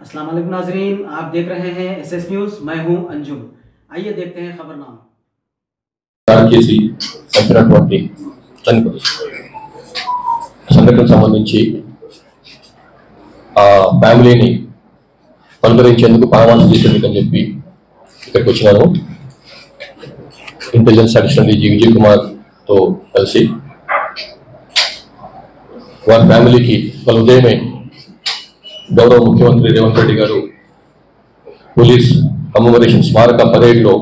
अस्सलाम वालेकुम नाजरीन, आप देख रहे हैं एसएस न्यूज़। मैं हूं अंजुम। आइए देखते हैं खबरनामा। చేసి చంపినటువంటి సంఘటనకు సంబంధించి ఆ ఫ్యామిలీని పలకరించేందుకు పరామర్శ చేసేందుకని చెప్పి ఇక్కడికి వచ్చినాను. ఇంటెలిజెన్స్ అడిషనల్ డీజీ విజయ్ కుమార్తో కలిసి వారి ఫ్యామిలీకి వాళ్ళ ఉదయమే గౌరవ ముఖ్యమంత్రి రేవంత్ రెడ్డి గారు పోలీస్ కమమరేషన్ స్మారక పరేడ్లో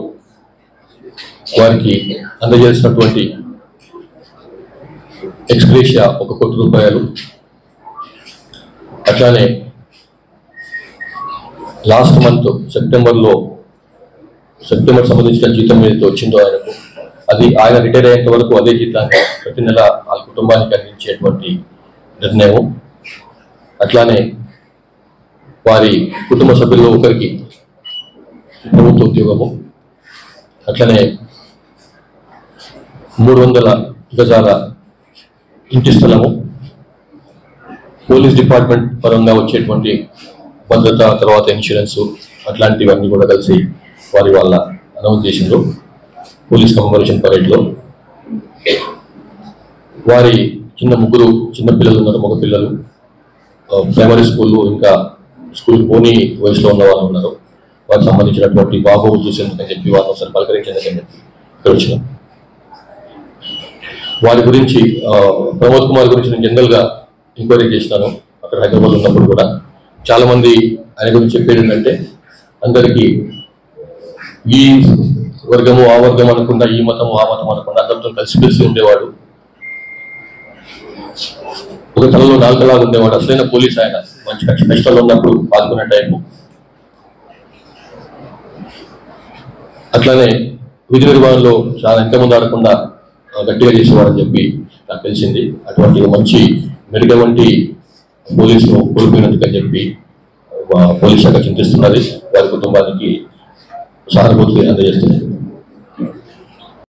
వారికి అందజేసినటువంటి ఎక్స్గ్రేషియా ₹1 కోటి, అట్లానే లాస్ట్ మంత్ సెప్టెంబర్ సంబంధించిన జీతం ఏదైతే వచ్చిందో ఆయనకు, అది ఆయన రిటైర్ అయ్యేంత వరకు అదే జీతాన్ని ప్రతి నెల వాళ్ళ కుటుంబానికి అందించేటువంటి నిర్ణయం. అట్లానే వారి కుటుంబ సభ్యుల్లో ఒకరికి ప్రభుత్వ ఉద్యోగము, అట్లనే 300 గజాల ఇంటి స్థలము, పోలీస్ డిపార్ట్మెంట్ పరంగా వచ్చేటువంటి భద్రత, తర్వాత ఇన్సూరెన్స్, అట్లాంటివన్నీ కూడా కలిసి వాళ్ళ అనౌన్స్ చేసిండ్రు పోలీస్ కమమరేషన్ పరేడ్లో. వారి ముగ్గురు చిన్న పిల్లలు ఉన్నారు, మగ పిల్లలు, ప్రైమరీ స్కూల్ ఇంకా స్కూల్ పోనీ వయసులో ఉన్న వాళ్ళు ఉన్నారు. వారికి సంబంధించినటువంటి బాబు చూసేందుకని చెప్పి వారిని ఒకసారి పలకరించేందుకని చెప్పి ఇక్కడ వచ్చినాం. వారి గురించి ప్రమోద్ కుమార్ గురించి నేను జనరల్గా ఎంక్వైరీ చేసినాను అక్కడ హైదరాబాద్ ఉన్నప్పుడు కూడా. చాలా మంది ఆయన గురించి చెప్పేది ఏంటంటే, అందరికీ ఈ వర్గము ఆ వర్గం అనకుండా, ఈ మతము ఆ మతం అనకుండా అందరితో కలిసిమెలిసి ఉండేవాడు, ఒక తలలో నాలుకలాగా ఉండేవాడు, అసలైన పోలీస్ ఆయన. మంచి కష్టంలో ఉన్నప్పుడు పాల్గొనే టైపు. అట్లానే విధి నిర్వహణలో చాలా ఎంతమంది ఆడకుండా గట్టిగా చేసేవాడని చెప్పి నాకు తెలిసింది. అటువంటి మంచి మెరుగ వంటి పోలీసును కోల్పోయినందుకని చెప్పి పోలీస్ శాఖ చింతిస్తున్నది, వారి కుటుంబానికి సహానుభూతి అందజేస్తుంది.